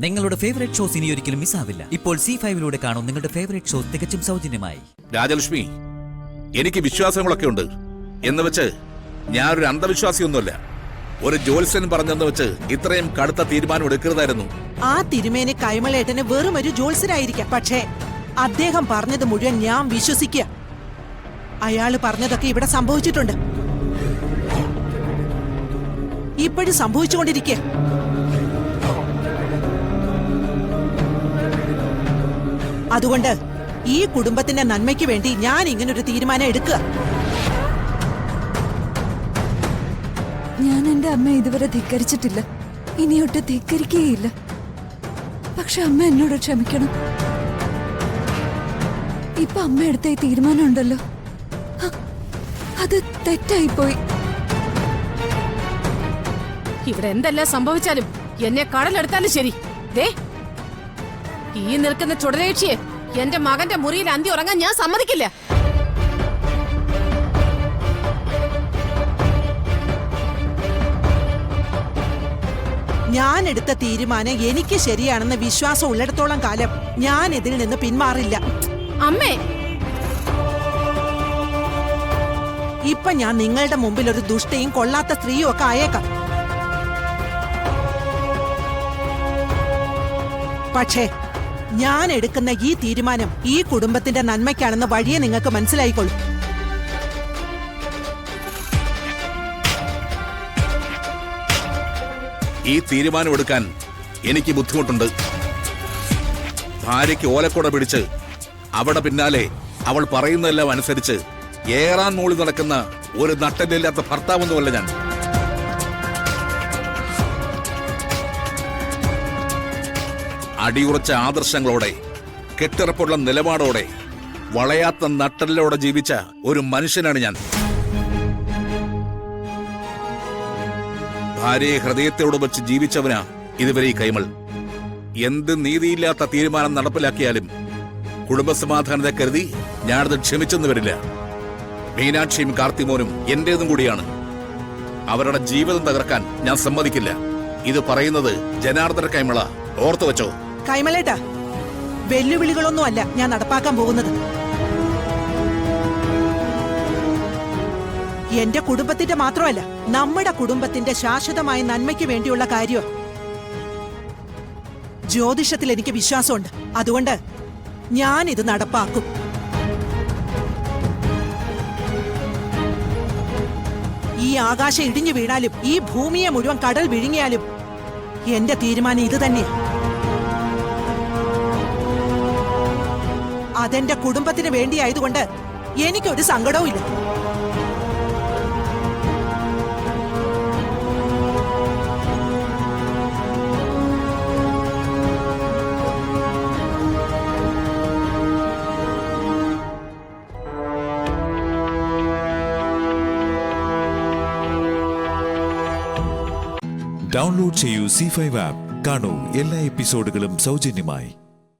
നിങ്ങളുടെ favourite shows ഇനി ഒരിക്കലും മിസ്സാവില്ല. ഇപ്പോൾ C5 കാണും നിങ്ങളുടെ ഫേവറേറ്റ് ഷോസ് തികച്ചും സൗജന്യമായി. രാജലക്ഷ്മി, എനിക്ക് വിശ്വാസങ്ങളൊക്കെ ഉണ്ട് എന്ന് വെച്ച് ഞാനൊരു അന്ധവിശ്വാസിയൊന്നുമല്ല. ഒരു ജോത്സ്യൻ പറഞ്ഞെന്ന് വെച്ച് ഇത്രയും കടുത്ത തീരുമാനം എടുക്കരുതായിരുന്നു. ആ തിരുമേനി കൈമളേട്ടന് വെറും ഒരു ജോത്സ്യനായിരിക്കാം, പക്ഷേ അദ്ദേഹം പറഞ്ഞത് മുഴുവൻ ഞാൻ വിശ്വസിക്കുക. അയാള് പറഞ്ഞതൊക്കെ ഇവിടെ സംഭവിച്ചിട്ടുണ്ട്, ഇപ്പോഴും സംഭവിച്ചുകൊണ്ടിരിക്കുക. അതുകൊണ്ട് ഈ കുടുംബത്തിന്റെ നന്മയ്ക്ക് വേണ്ടി ഞാൻ ഇങ്ങനൊരു തീരുമാനം എടുക്കുക. ഞാൻ എന്റെ അമ്മ ഇതുവരെ ധിക്കരിച്ചിട്ടില്ല, ഇനിയൊട്ട് ധിക്കരിക്കുകയില്ല. പക്ഷെ അമ്മ എന്നോട് ക്ഷമിക്കണം. ഇപ്പൊ അമ്മ എടുത്ത ഈ തീരുമാനം ഉണ്ടല്ലോ, അത് തെറ്റായിപ്പോയി. ഇവിടെ എന്തെല്ലാം സംഭവിച്ചാലും എന്നെ കടലെടുത്താലും ശരി, ദേ ഈ നിൽക്കുന്ന ചുടലേക്ഷിയെ എന്റെ മകന്റെ മുറിയിൽ അന്തി ഉറങ്ങാൻ ഞാൻ സമ്മതിക്കില്ല. ഞാൻ എടുത്ത തീരുമാനം എനിക്ക് ശരിയാണെന്ന് വിശ്വാസം ഉള്ളിടത്തോളം കാലം ഞാൻ ഇതിൽ നിന്ന് പിന്മാറില്ല. അമ്മേ, ഇപ്പൊ ഞാൻ നിങ്ങളുടെ മുമ്പിൽ ഒരു ദുഷ്ടയും കൊള്ളാത്ത സ്ത്രീയും ഒക്കെ ആയേക്കാം. പക്ഷേ ഞാൻ എടുക്കുന്ന ഈ തീരുമാനം ഈ കുടുംബത്തിന്റെ നന്മയ്ക്കാണെന്ന് വഴിയെ നിങ്ങൾക്ക് മനസ്സിലായിക്കൊള്ളും. ഈ തീരുമാനമെടുക്കാൻ എനിക്ക് ബുദ്ധിമുട്ടുണ്ട്. ഭാര്യയ്ക്ക് ഓലക്കുട പിടിച്ച് അവിടെ പിന്നാലെ അവൾ പറയുന്നതെല്ലാം അനുസരിച്ച് ഏറാൻ മൂളി നടക്കുന്ന ഒരു നട്ടലില്ലാത്ത ഭർത്താവൊന്നുമല്ല ഞാൻ. അടിയുറച്ച ആദർശങ്ങളോടെ, കെട്ടിറപ്പുള്ള നിലപാടോടെ, വളയാത്ത നട്ടലിലൂടെ ജീവിച്ച ഒരു മനുഷ്യനാണ് ഞാൻ. ഭാര്യയെ ഹൃദയത്തോട് വെച്ച് ജീവിച്ചവനാ ഇതുവരെ ഈ കൈമൾ. എന്ത് നീതിയില്ലാത്ത തീരുമാനം നടപ്പിലാക്കിയാലും കുടുംബസമാധാനത്തെ കരുതി ഞാനത് ക്ഷമിച്ചെന്ന് വരില്ല. മീനാക്ഷിയും കാർത്തിമോനും എന്റേതും കൂടിയാണ്. അവരുടെ ജീവിതം തകർക്കാൻ ഞാൻ സമ്മതിക്കില്ല. ഇത് പറയുന്നത് ജനാർദ്ദന കൈമള, ഓർത്തു വെച്ചോ. കൈമളേട്ടാ, വെല്ലുവിളികളൊന്നുമല്ല ഞാൻ നടപ്പാക്കാൻ പോകുന്നത്. എന്റെ കുടുംബത്തിന്റെ മാത്രമല്ല, നമ്മുടെ കുടുംബത്തിന്റെ ശാശ്വതമായ നന്മയ്ക്ക് വേണ്ടിയുള്ള കാര്യം. ജ്യോതിഷത്തിൽ എനിക്ക് വിശ്വാസമുണ്ട്, അതുകൊണ്ട് ഞാൻ ഇത് നടപ്പാക്കും. ഈ ആകാശം ഇടിഞ്ഞു വീണാലും ഈ ഭൂമിയെ മുഴുവൻ കടൽ വിഴുങ്ങിയാലും എന്റെ തീരുമാനം ഇത് തന്നെയാ. അതെന്റെ കുടുംബത്തിന് വേണ്ടിയായതുകൊണ്ട് എനിക്കൊരു സങ്കടവും ഇല്ല. ഡൗൺലോഡ് ചെയ്യൂ C5 ആപ്പ്. കാണൂ എല്ലാ എപ്പിസോഡുകളും സൗജന്യമായി.